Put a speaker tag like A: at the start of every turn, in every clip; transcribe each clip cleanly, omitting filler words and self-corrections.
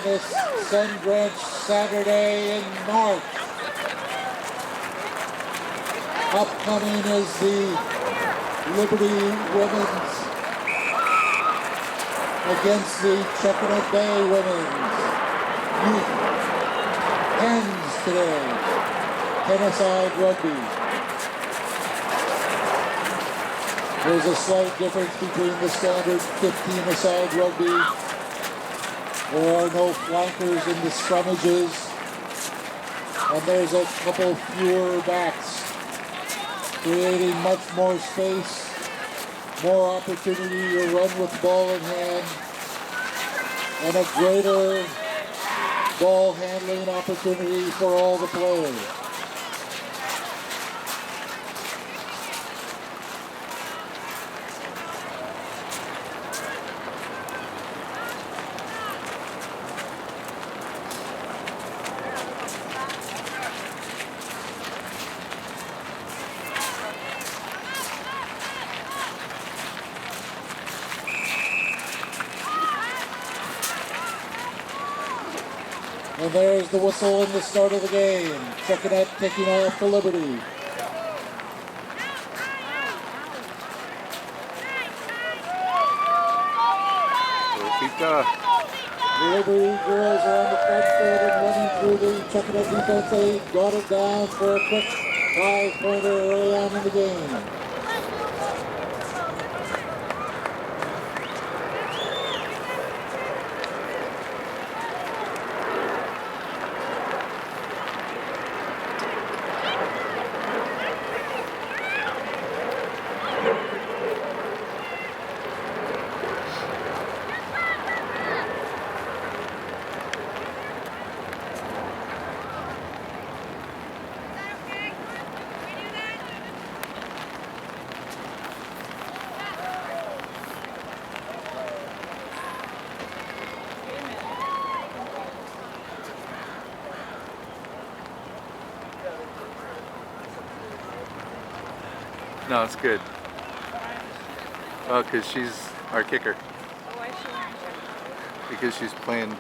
A: this sun-drenched Saturday in March. Upcoming is the Liberty Women's against the Chuckanut Bay Women's Youth Hens today. 10-a-side rugby. There's a slight difference between the standard 15-a-side rugby. There are no flankers in the scrummages, and there's a couple fewer backs, creating much more space, more opportunity to run with the ball in hand, and a greater ball handling opportunity for all the players. And there's the whistle in the start of the game. Chuckanut taking off for Liberty. The Liberty girls are on the front foot and running through the Chuckanut defense. They got it down for a quick 5-pointer early on in the game.
B: No, it's good. Oh, because she's our kicker.
C: Why is she wearing shorts?
B: Because she's playing,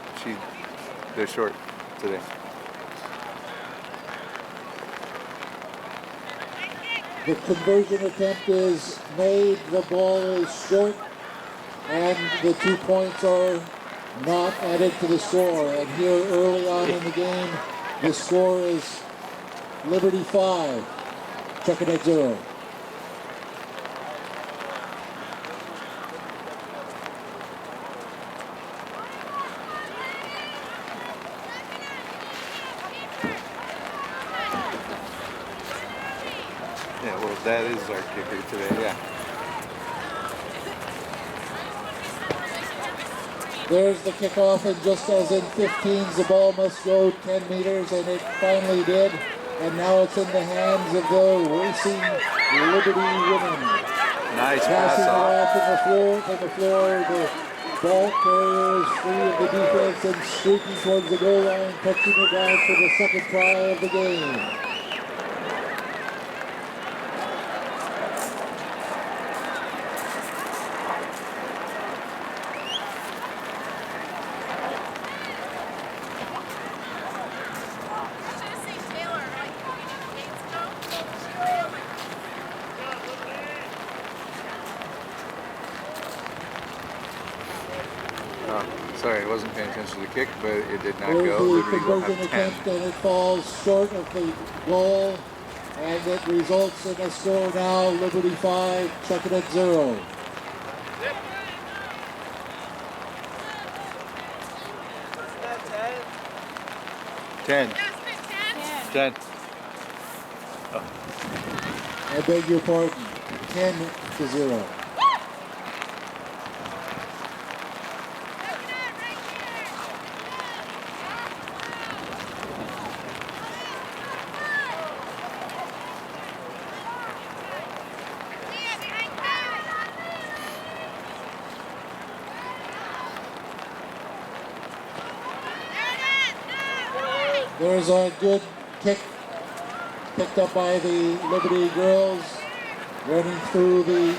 B: they're short today.
A: The conversion attempt is made, the ball is short, and the 2 points are not added to the score. And here early on in the game, the score is Liberty 5, Chuckanut 0.
B: Yeah, well, that is our kicker today, yeah.
A: There's the kickoff, and just as in 15s, the ball must go 10 meters, and it finally did. And now it's in the hands of the racing Liberty women.
B: Nice
A: Passing
B: pass
A: it
B: off.
A: off from the floor, the ball carrier is free of the defense and streaking towards the goal line, touching it down for the second try of the game.
B: Oh, sorry, I wasn't paying attention to the kick, but it did not
A: There's
B: go.
A: the
B: Liberty will
A: conversion
B: have 10.
A: attempt, and it falls short of the goal, and it results in a score now, Liberty 5, Chuckanut 0.
B: Ten. 10.
A: I beg your pardon, 10-0. There's a good kick picked up by the Liberty girls, running through the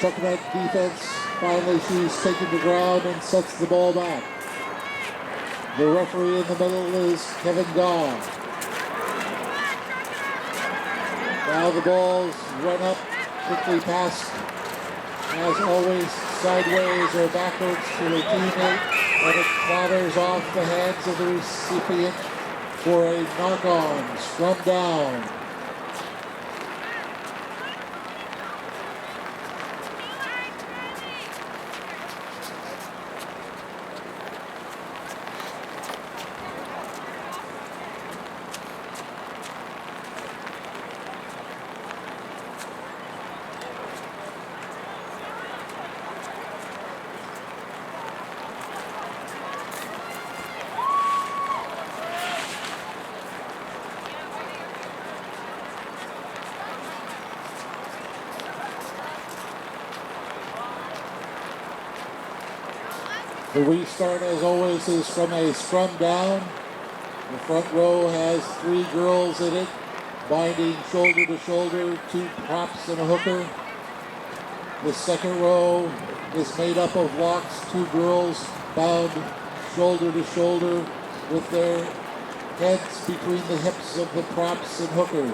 A: Chuckanut defense. Finally, she's taken the ground and sets the ball back. The referee in the middle is Kevin Gaw. Now the balls run up, quickly past, as always, sideways or backwards to the teammate, and it clatters off the hands of the recipient for a knock-on, scrum down. The restart, as always, is from a scrum down. The front row has 3 girls in it, binding shoulder to shoulder, 2 props and a hooker. The second row is made up of locks, 2 girls bound shoulder to shoulder with their heads between the hips of the props and hookers.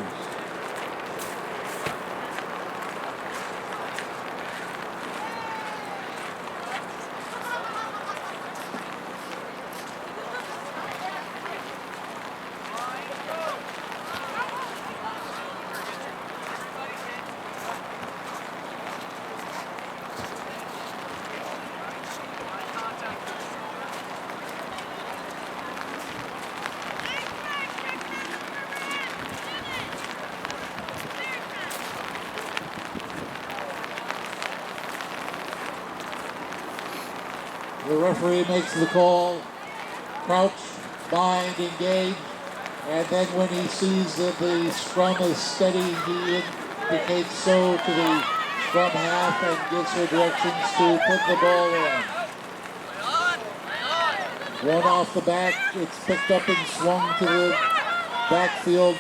A: The referee makes the call, crouch, bind, engage, and then when he sees that the scrum is steady, he indicates so to the scrum half and gives her directions to put the ball in. One off the back, it's picked up and swung to the backfield.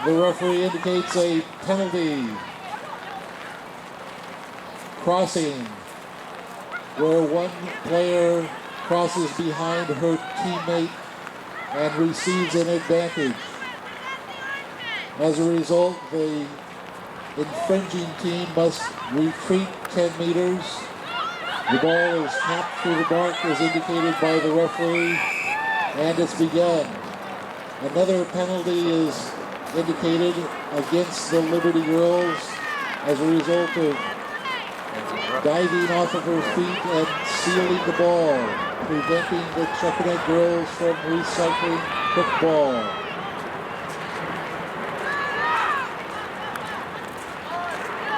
A: The referee indicates a penalty. Crossing, where one player crosses behind her teammate and receives an advantage. As a result, the infringing team must retreat 10 meters. The ball is tapped through the mark as indicated by the referee, and it's begun. Another penalty is indicated against the Liberty Girls as a result of diving off of her feet and sealing the ball, preventing the Chuckanut girls from recycling football.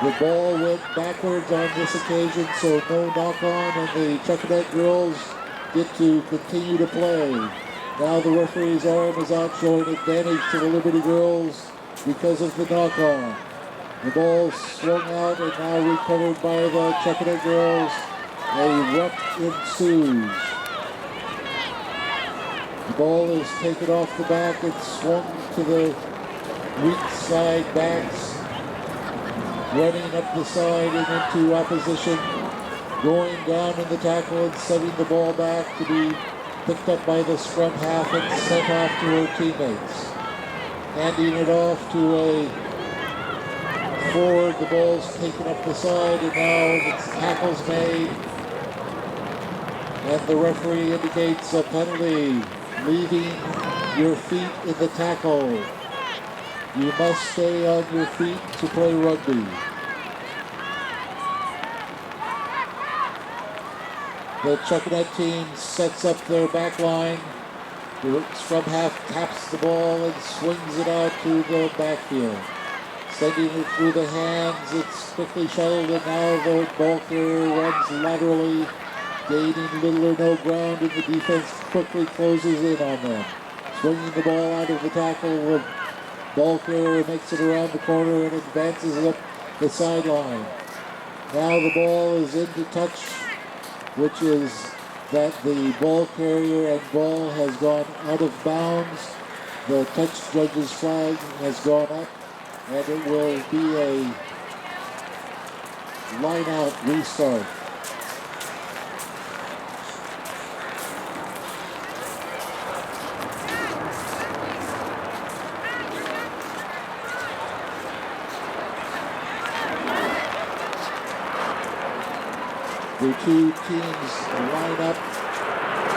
A: The ball went backwards on this occasion, so no knock-on, and the Chuckanut girls get to continue to play. Now the referee's arm is out, showing advantage to the Liberty girls because of the knock-on. The ball swung out and now recovered by the Chuckanut girls. A ruck ensues. The ball is taken off the back and swung to the weak side backs, running up the side and into opposition, going down in the tackle and setting the ball back to be picked up by the scrum half and sent off to her teammates. Handing it off to a forward, the ball's taken up the side, and now the tackle's made. And the referee indicates a penalty, leaving your feet in the tackle. You must stay on your feet to play rugby. The Chuckanut team sets up their back line. The scrum half taps the ball and swings it out to the backfield. Sending it through the hands, it's quickly shuttled, and now the ball carrier runs laterally, gaining little or no ground, and the defense quickly closes in on them. Swinging the ball out of the tackle, the ball carrier makes it around the corner and advances up the sideline. Now the ball is into touch, which is that the ball carrier and ball has gone out of bounds. The touch judge's flag has gone up, and it will be a line-out restart. The two teams line up,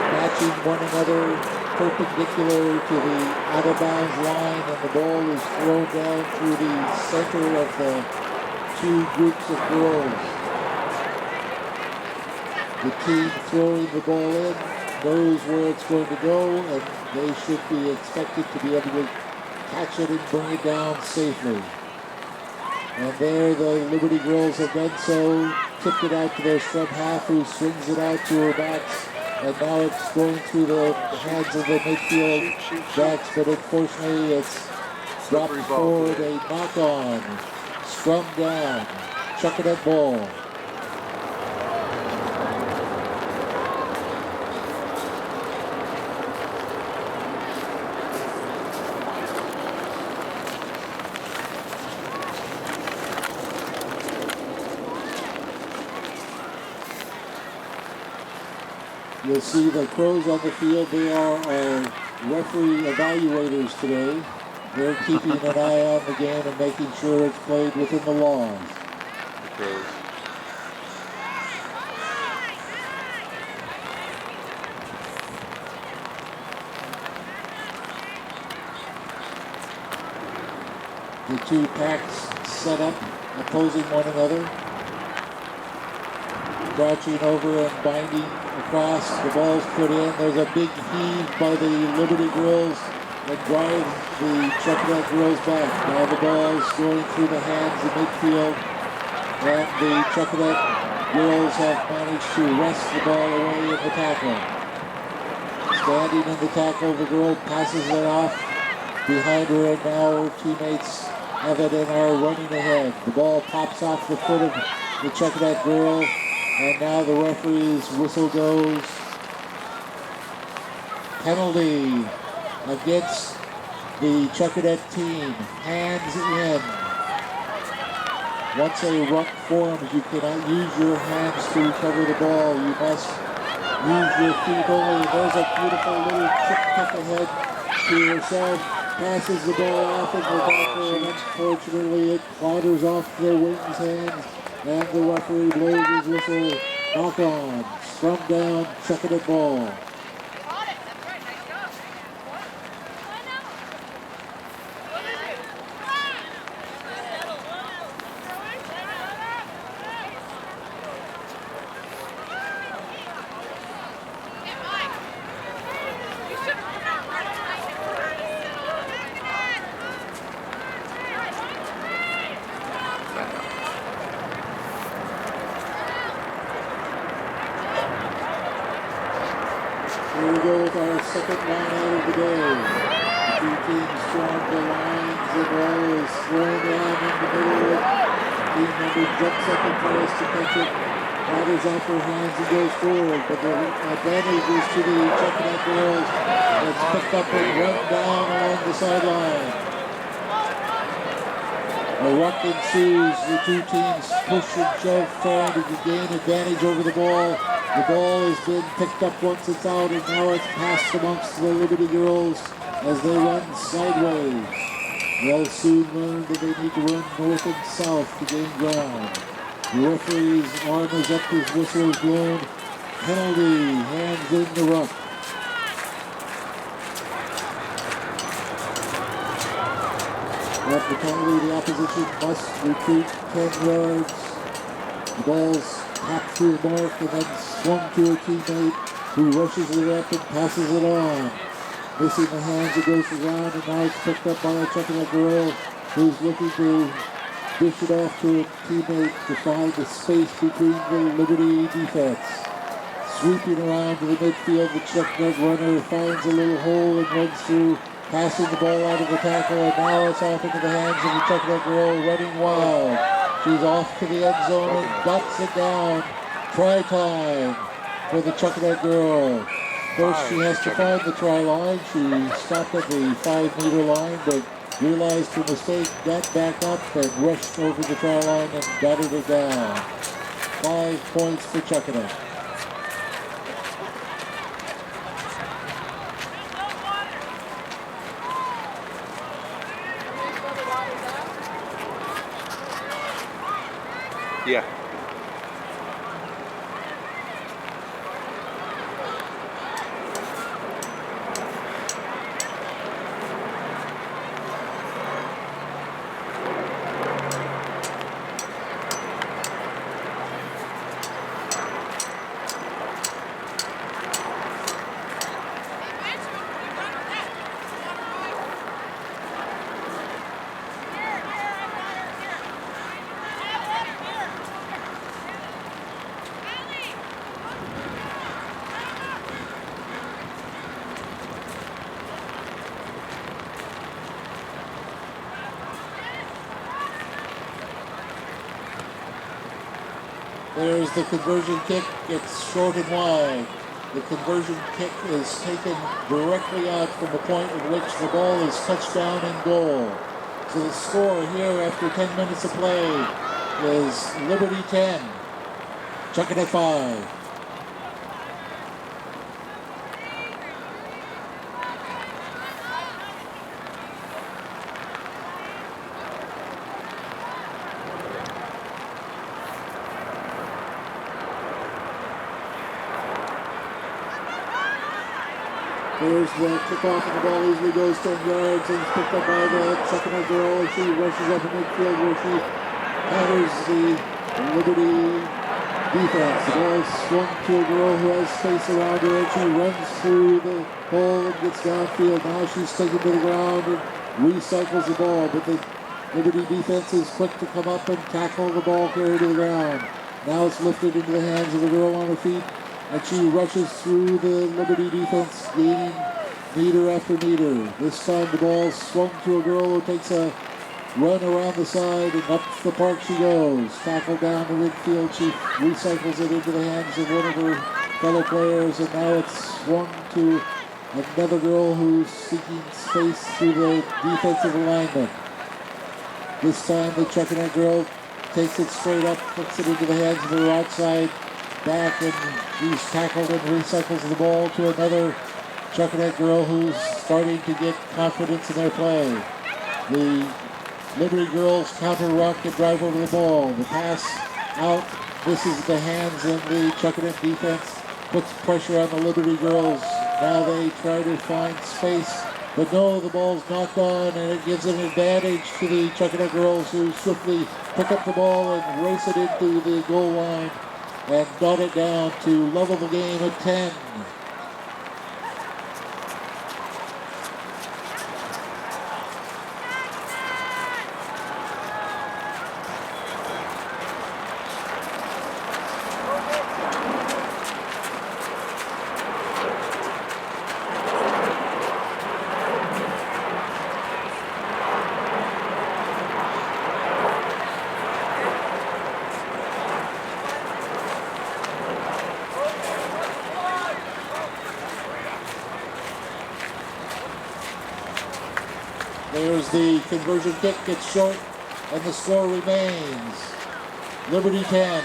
A: matching one another, perpendicular to the out of bounds line, and the ball is thrown down through the center of the two groups of girls. The team throwing the ball in knows where it's going to go, and they should be expected to be able to catch it and bring it down safely. And there the Liberty girls have done so, tipped it out to their scrum half, who swings it out to her backs, and now it's going through the hands of the midfield backs, but unfortunately it's dropped forward, a knock on, scrum down, Chuckanut ball. You'll see the Crows on the field. They are our referee evaluators today. They're keeping an eye on the game and making sure it's played within the laws.
B: The Crows.
A: The two packs set up, opposing one another. Crouching over and binding across. The ball's put in. There's a big heave by the Liberty girls that drives the Chuckanut girls back. Now the ball's going through the hands of midfield, and the Chuckanut girls have managed to wrest the ball away in the tackle. Standing in the tackle, the girl passes it off behind her, and now her teammates have it and are running ahead. The ball pops off the foot of the Chuckanut girl, and now the referee's whistle goes. Penalty against the Chuckanut team. Hands in. Once a ruck forms, you cannot use your hands to recover the ball. You must use your feet only. There's a beautiful little chip kick ahead to herself. Passes the ball off in the backer, and unfortunately it clatters off the wings' hands. And the referee blows his whistle. Knock on. Scrum down. Chuckanut ball. Here we go with our second line out of the day. The two teams form the lines, the ball is thrown down in the middle. Team number jumps up and tries to catch it, clatters off her hands and goes forward, but the advantage is to the Chuckanut girls. It's picked up and run down along the sideline. A ruck ensues. The two teams push and shove, trying to gain advantage over the ball. The ball has been picked up once it's out, and now it's passed amongst the Liberty girls as they run sideways. They'll soon learn that they need to run north and south to gain ground. The referee's arm is up, his whistle is blown. Penalty, hands in the ruck. After the penalty, the opposition must retreat 10 yards. The ball's tapped through the mark and then swung to a teammate who rushes it up and passes it on. Missing the hands, it goes to the ground, and now it's picked up by a Chuckanut girl who's looking to dish it off to a teammate to find the space between the Liberty defense. Sweeping around to the midfield, the Chuckanut runner finds a little hole and runs through, passing the ball out of the tackle, and now it's off into the hands of the Chuckanut girl running wild. She's off to the end zone and bats it down. Try time for the Chuckanut girl. First, she has to find the try line. She stopped at the 5-meter line, but realized her mistake, got back up and rushed over the try line and batted it down. 5 points for Chuckanut.
B: Yeah.
A: There's the conversion kick. It's short and wide. The conversion kick is taken directly out from the point at which the ball is touched down in goal. So the score here after 10 minutes of play is Liberty 10, Chuckanut 5. There's the kickoff and the ball easily goes 10 yards and it's picked up by the Chuckanut girl and she rushes up in midfield where she counters the Liberty defense. The ball is swung to a girl who has space around her and she runs through the hole and gets downfield. Now she's taken to the ground and recycles the ball, but the Liberty defense is quick to come up and tackle the ball carried to the ground. Now it's lifted into the hands of the girl on her feet. And she rushes through the Liberty defense, gaining meter after meter. This time the ball swung to a girl who takes a run around the side and up the park she goes. Tackled down to midfield, she recycles it into the hands of one of her fellow players, and now it's swung to another girl who's seeking space through the defensive alignment. This time the Chuckanut girl takes it straight up, puts it into the hands of her outside back, and he's tackled and recycles the ball to another Chuckanut girl who's starting to get confidence in their play. The Liberty girls counter rock and drive over the ball. The pass out misses the hands, and the Chuckanut defense puts pressure on the Liberty girls. Now they try to find space, but no, the ball's knocked on, and it gives an advantage to the Chuckanut girls who swiftly pick up the ball and race it into the goal line and dot it down to level the game at 10. There's the conversion kick, it's short, and the score remains Liberty 10,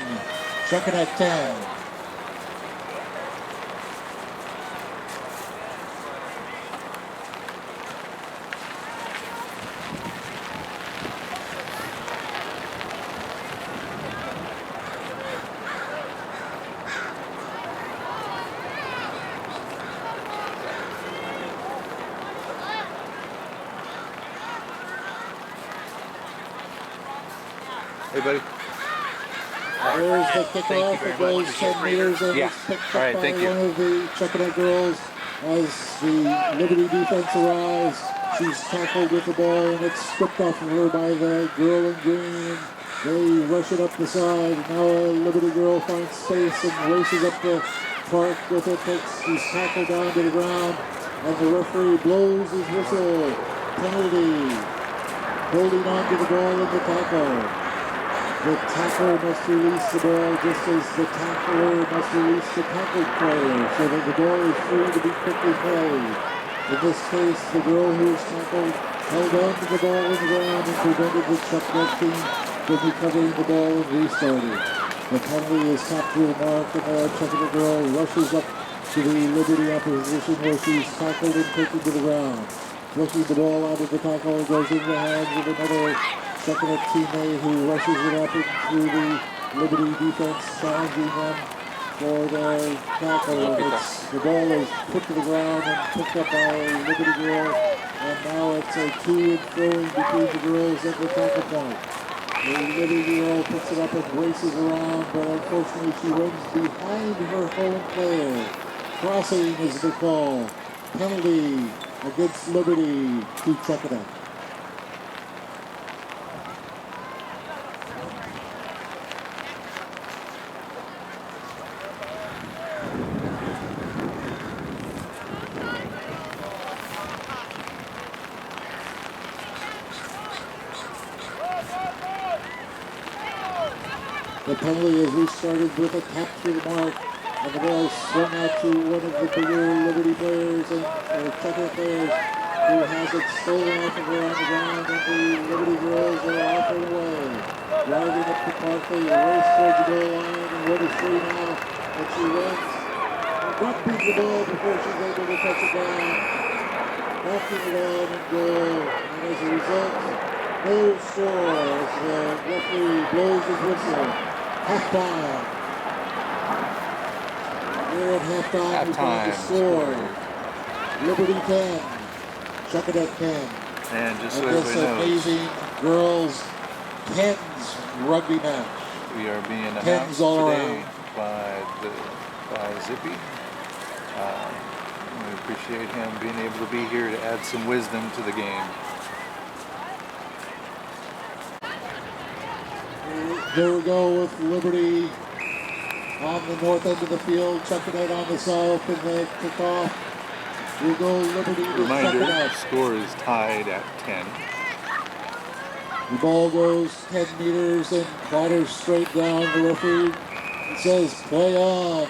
A: Chuckanut 10.
B: Hey, buddy.
A: There's the kickoff. It goes 10 meters and it's picked up by one of the Chuckanut girls as the Liberty defense arrives. She's tackled with the ball and it's stripped off of her by the girl in green. They rush it up the side. Now a Liberty girl finds space and races up the park with it. She's tackled down to the ground and the referee blows his whistle. Penalty. Holding on to the ball in the tackle. The tackler must release the ball just as the tackler must release the tackled player so that the ball is free to be quickly played. In this case, the girl who was tackled held on to the ball in the ground and prevented the Chuckanut team from recovering the ball and restarting. The penalty is tapped to the mark and the Chuckanut girl rushes up to the Liberty opposition where she's tackled and taken to the ground. Flushing the ball out of the tackle goes in the hands of another Chuckanut teammate who rushes it up through the Liberty defense, challenging them for their tackle. The ball is put to the ground and picked up by a Liberty girl, and now it's a to and throwing between the girls at the tackle point. The Liberty girl picks it up and races around, but unfortunately she runs behind her home player. Crossing is the call. Penalty against Liberty to Chuckanut. The penalty is restarted with a tap through the mark, and the ball is swung out to one of the bigger Liberty players and Chuckanut players who has it stolen off of her on the ground, and the Liberty girls are off and away. Driving up the park, they race towards the goal line, and what is free now, and she runs. Rugby the ball before she's able to touch it down, knocking it on and goal, and as a result, no score as the referee blows his whistle. Halftime. We're at halftime. We find the score. Liberty 10, Chuckanut 10.
B: And just so
A: And this
B: everybody knows,
A: amazing girls 10s rugby match.
B: we are being announced
A: Tens all
B: today
A: around.
B: by Zippy. We appreciate him being able to be here to add some wisdom to the game.
A: Here we go with Liberty on the north end of the field, Chuckanut on the south, and the kickoff. We go Liberty to
B: Reminder, the
A: Chuckanut.
B: score is tied at 10.
A: The ball goes 10 meters and clatters straight down. The referee says, play on.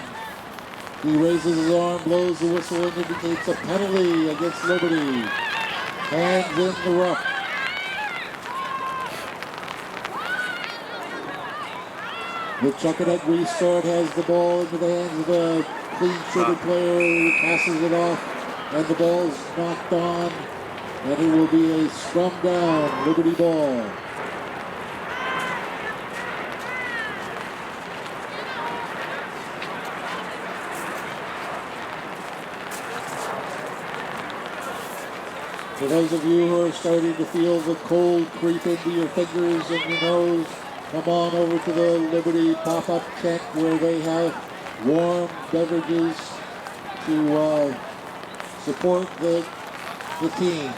A: He raises his arm, blows the whistle, and indicates a penalty against Liberty. Hands in the ruck. The Chuckanut restart has the ball into the hands of a clean-shirted player who passes it off, and the ball's knocked on, and it will be a scrum down, Liberty ball. For those of you who are starting to feel the cold creep into your fingers and your nose, come on over to the Liberty pop-up tent where they have warm beverages to support the teams.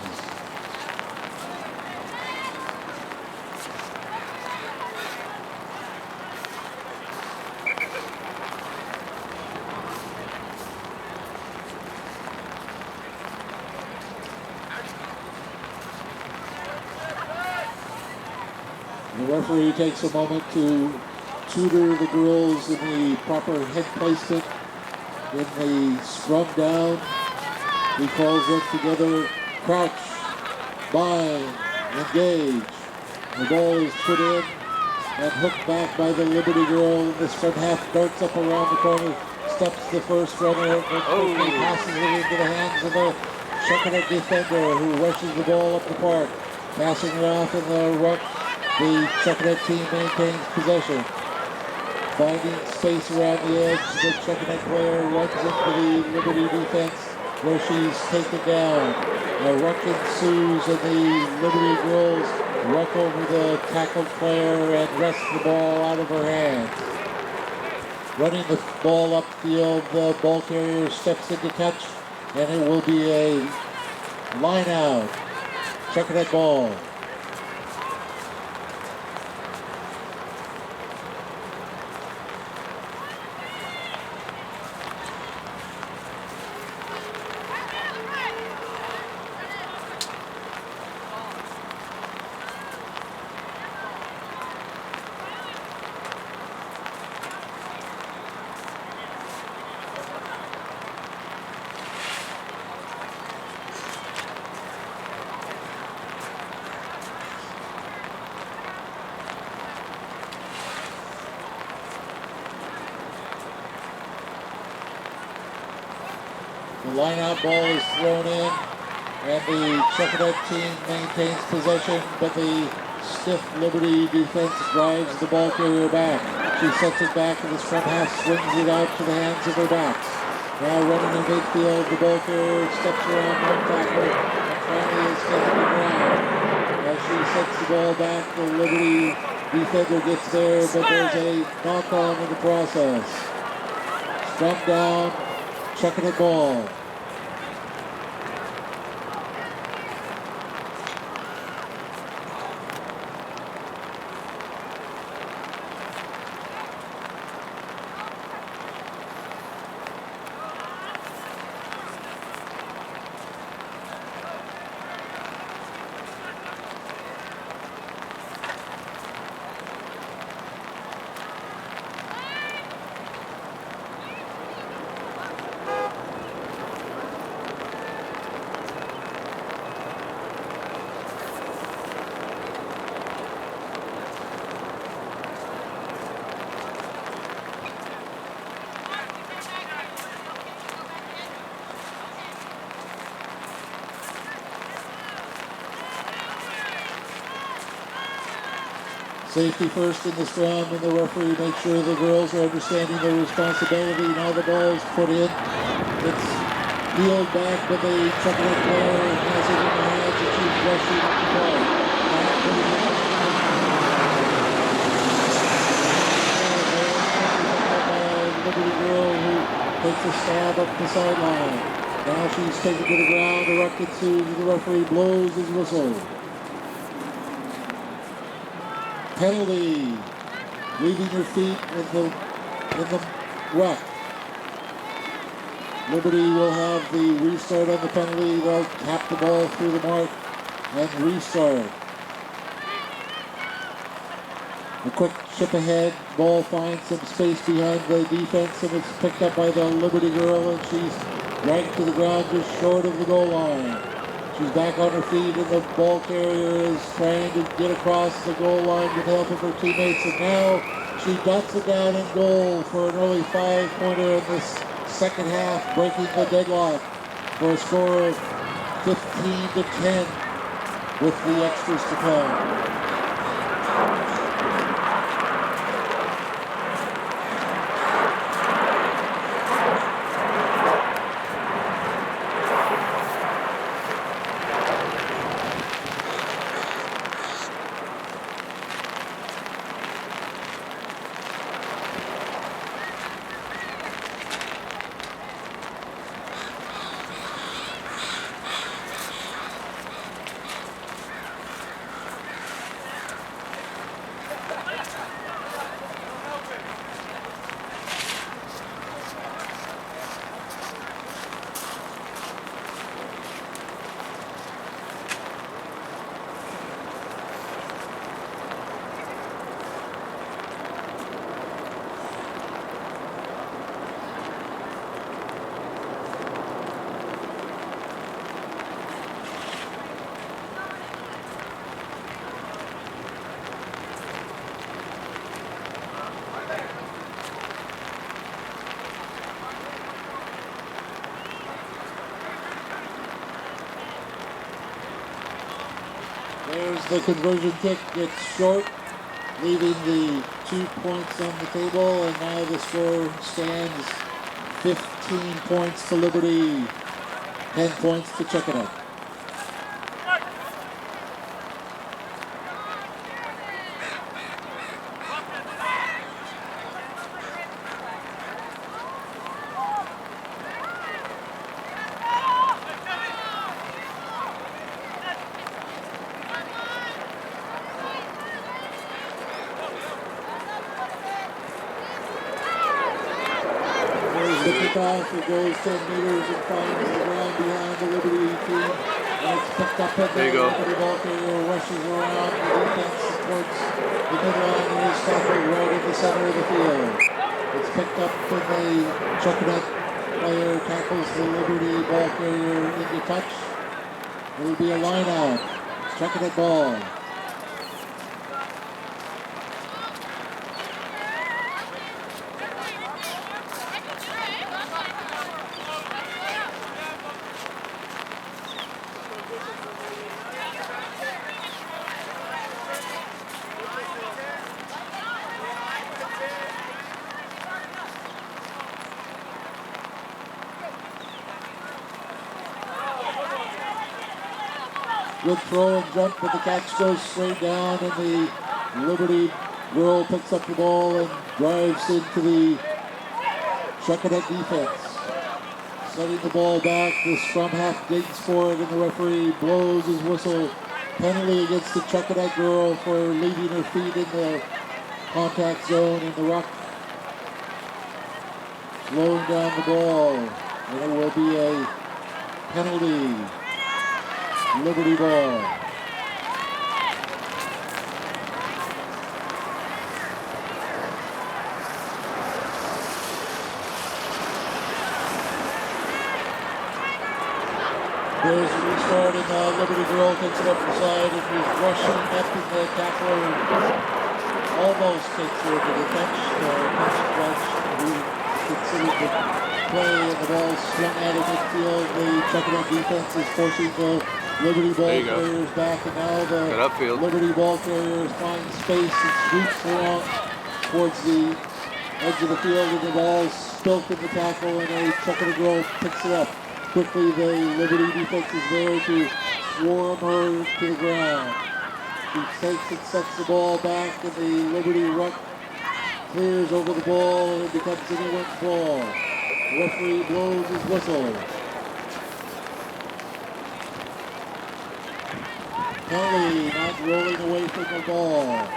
A: The referee takes a moment to tutor the girls in the proper head placement in the scrum down. He calls them together, crouch, bind, engage. The ball is put in and hooked back by the Liberty girl. The scrum half darts up around the corner, steps the first runner, and quickly passes it into the hands of a Chuckanut defender who rushes the ball up the park. Passing it off in the ruck, the Chuckanut team maintains possession. Finding space around the edge, the Chuckanut player runs into the Liberty defense where she's taken down. A ruck ensues and the Liberty girls ruck over the tackled player and wrest the ball out of her hands. Running the ball upfield, the ball carrier steps into touch, and it will be a line out. Chuckanut ball. The line-out ball is thrown in, and the Chuckanut team maintains possession, but the stiff Liberty defense drives the ball carrier back. She sets it back, and the scrum half swings it out to the hands of her backs. Now running in midfield, the ball carrier steps around one tackle, and finally is getting the ground. As she sets the ball back, the Liberty defender gets there, but there's a knock-on in the process. Scrum down, Chuckanut ball. Safety first in the scrum, and the referee makes sure the girls are understanding their responsibility. Now the ball is put in. It's peeled back, but the Chuckanut player has it in the hands, and she's rushing up the ball. Back to the Liberty girl who takes a stab up the sideline. Now she's taken to the ground. The ruck ensues. The referee blows his whistle. Penalty. Leaving your feet in the ruck. Liberty will have the restart on the penalty. They'll tap the ball through the mark and restart. A quick chip ahead. Ball finds some space behind the defense, and it's picked up by the Liberty girl, and she's dragged to the ground just short of the goal line. She's back on her feet, and the ball carrier is trying to get across the goal line with the help of her teammates, and now she dots it down in goal for an early 5-pointer in this second half, breaking the deadlock for a score of 15-10 with the extras to come. There's the conversion kick. It's short, leaving the 2 points on the table, and now the score stands 15 points to Liberty, 10 points to Chuckanut. The kickoff, it goes 10 meters and finds the ground behind the Liberty team. And it's picked up at the Liberty ball carrier, rushes around. The defense supports the midline and is tackled right in the center of the field. It's picked up and the Chuckanut player tackles the Liberty ball carrier into touch. It'll be a line out. Chuckanut ball. Good throw and jump, but the catch goes straight down, and the Liberty girl picks up the ball and drives into the Chuckanut defense. Setting the ball back, the scrum half digs for it, and the referee blows his whistle. Penalty against the Chuckanut girl for leaving her feet in the contact zone in the ruck. Slowing down the ball, and it will be a penalty. Liberty ball. There's a restart, and Liberty girl takes it up the side and is rushing up, and the tackler almost takes her to the touch. Judge, who considered the play, and the ball swung out of midfield. The Chuckanut defense is forcing the Liberty ball
B: There you go.
A: carriers back, and now
B: Good
A: the
B: upfield.
A: Liberty ball carriers find space and sweeps along towards the edge of the field, and the ball's spilt in the tackle, and a Chuckanut girl picks it up. Quickly, the Liberty defense is there to swarm her to the ground. She takes and sets the ball back, and the Liberty ruck clears over the ball, and it becomes an in-went ball. The referee blows his whistle. Kelly not rolling away from the ball.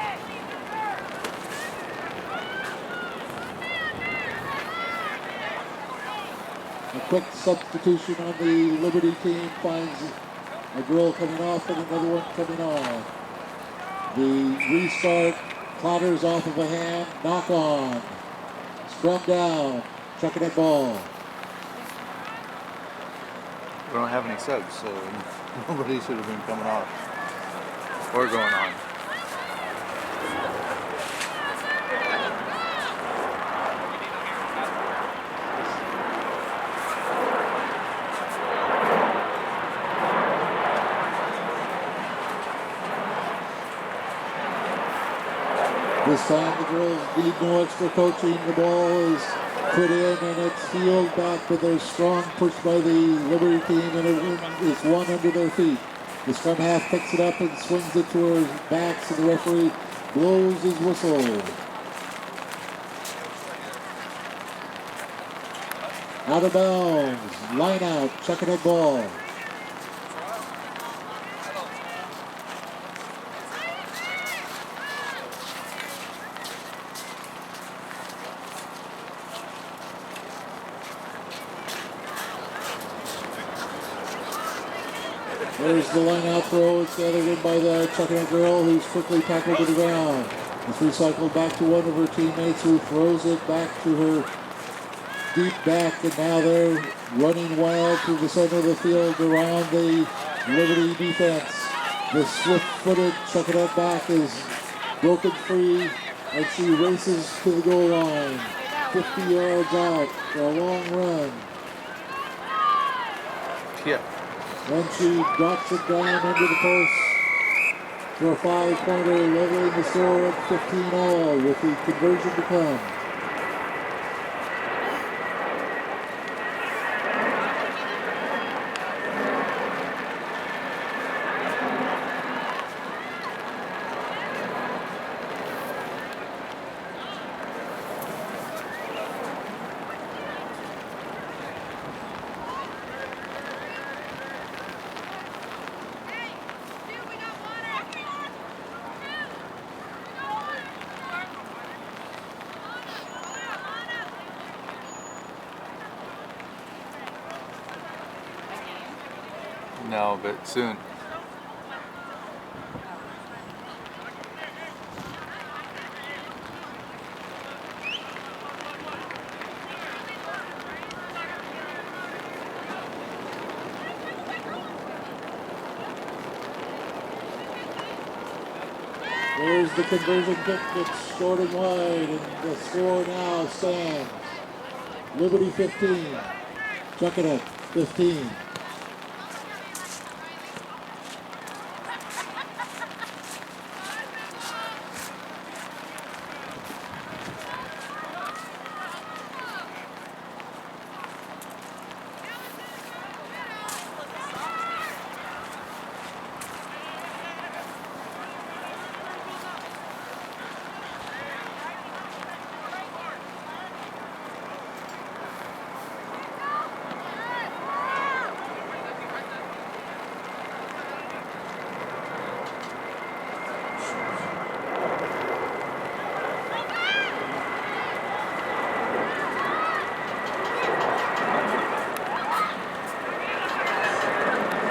A: A quick substitution on the Liberty team finds a girl coming off and another one coming on. The restart clatters off of a hand, knock on. Scrum down, Chuckanut ball.
B: We don't have any subs, so nobody should have been coming off or going on.
A: This time the girls need no extra coaching. The ball is put in and it's heeled back, but there's strong push by the Liberty team, and it's one under their feet. The scrum half picks it up and swings it to her backs, and the referee blows his whistle. Out of bounds, line out, Chuckanut ball. There's the line out throw. It's gathered in by the Chuckanut girl, who's quickly tackled to the ground. It's recycled back to one of her teammates, who throws it back to her deep back, and now they're running wild through the center of the field around the Liberty defense. The swift-footed Chuckanut back is broken free, and she races to the goal line. 50 yards out for a long run.
B: Yeah.
A: Then she drops it down under the post for a 5-pointer, leveling the score at 15-all with the conversion to come.
B: No, but soon.
A: There's the conversion kick that's short and wide, and the score now stands. Liberty 15, Chuckanut 15.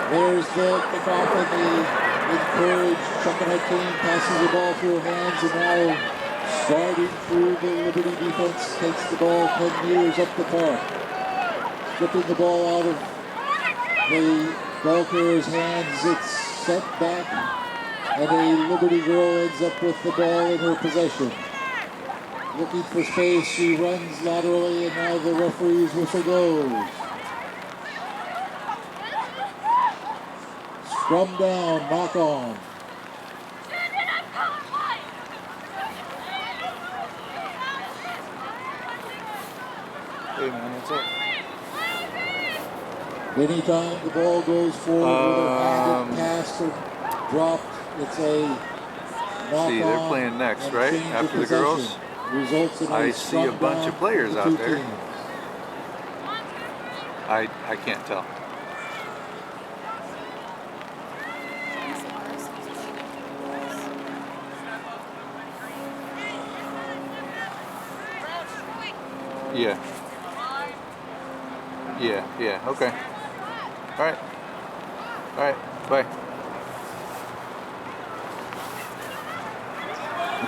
A: There's the kickoff, and the encouraged Chuckanut team passes the ball through her hands, and now striding through the Liberty defense, takes the ball 10 meters up the park. Stripping the ball out of the ball carrier's hands, it's set back, and a Liberty girl ends up with the ball in her possession. Looking for space, she runs laterally, and now the referee's whistle goes. Scrum down, knock on.
B: Hey man, what's up?
A: Anytime the ball goes forward, whether handed, passed, or dropped, it's a knock
B: See, they're playing next, right? After the girls.
A: Results in
B: I see a bunch of players out there. I can't tell. Yeah. Yeah, okay. Alright. Alright, bye.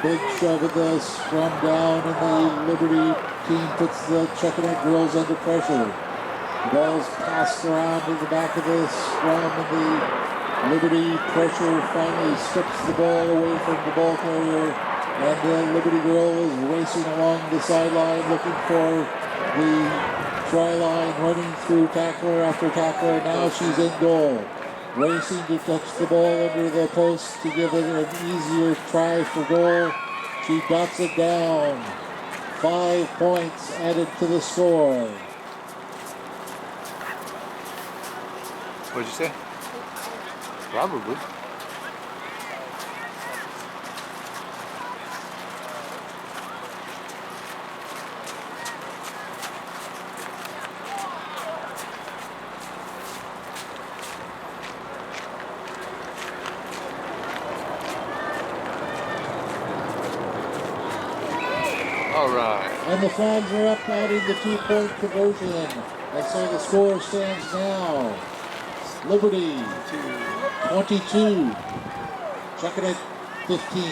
A: Big shove of the Scrum down, and the Liberty team puts the Chuckanut girls under pressure. The ball's passed around to the back of the Scrum, and the Liberty pressure finally strips the ball away from the ball carrier, and the Liberty girl is racing along the sideline looking for the try line, running through tackler after tackler. Now she's in goal, racing to touch the ball under the post to give it an easier try for goal. She dots it down. 5 points added to the score.
B: What'd you say? Probably. All right.
A: And the flags are up, adding the 2-point conversion. And so the score stands now. Liberty 22, Chuckanut 15.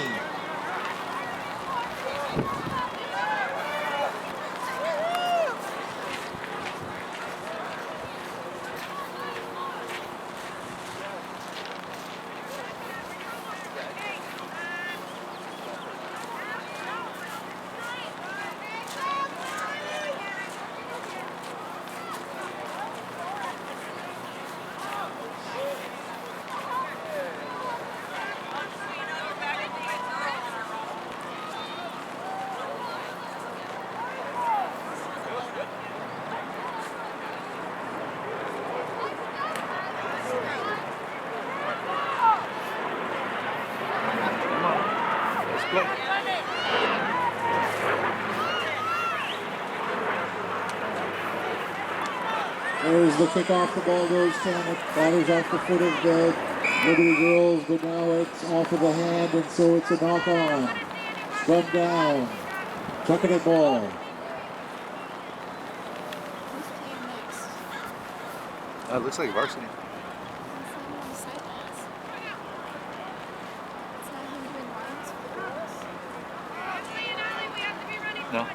B: Let's play.
A: There's the kickoff. The ball goes down. It clatters off the foot of the Liberty girls, but now it's off of the hand, and so it's a knock on. Scrum down. Chuckanut ball.
B: It looks like varsity. No.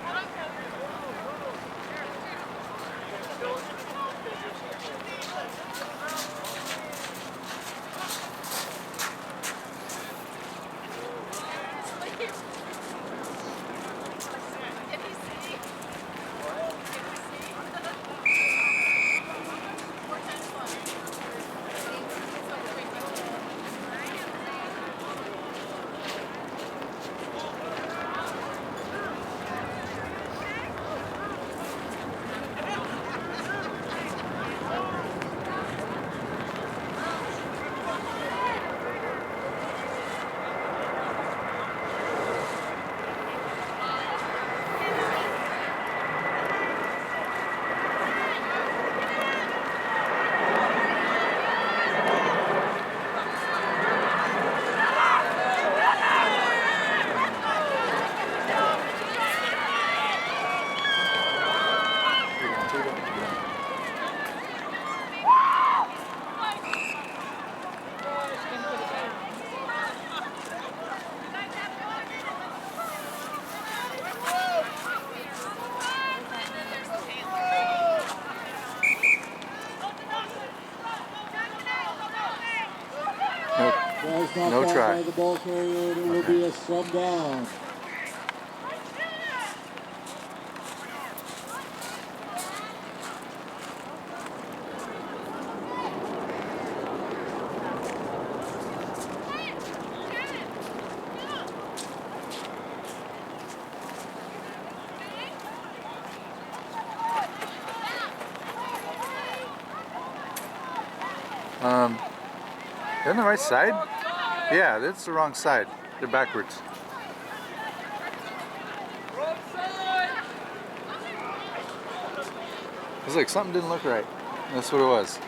A: No
B: try.
A: by the ball carrier, and it will be a Scrum down.
B: They're on the right side? Yeah, that's the wrong side. They're backwards. It's like something didn't look right. That's what it was.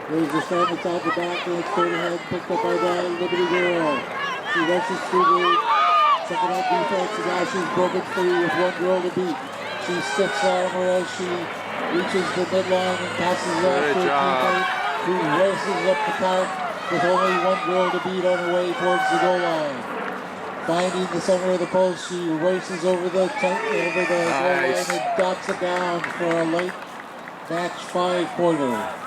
A: There's the stand inside the back, and it's straight ahead, picked up by the Liberty girl. She rushes through the Chuckanut defense, and now she's broken free with one girl to beat. She stiffs arm her as she reaches the midline and passes it off to her teammate, who races up the park with only one girl to beat on her way towards the goal line. Finding the center of the post, she races over the goal line and dots it down for a late match 5-pointer.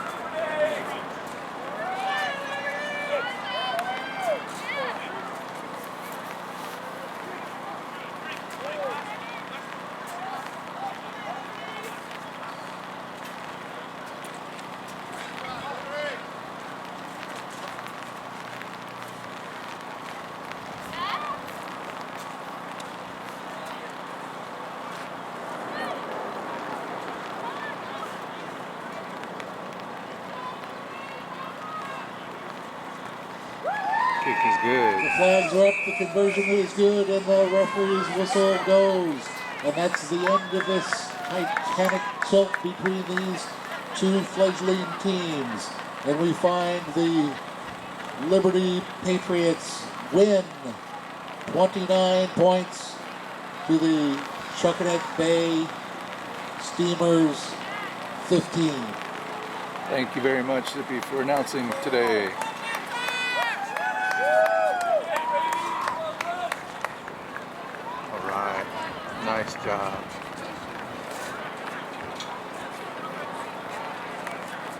B: Kick is good.
A: The flags are up, the conversion is good, and the referee's whistle goes. And that's the end of this titanic tilt between these two fledgling teams. And we find the Liberty Patriots win 29 points to the Chuckanut Bay Steamers 15.
B: Thank you very much, Zippy, for announcing today. All right, nice job.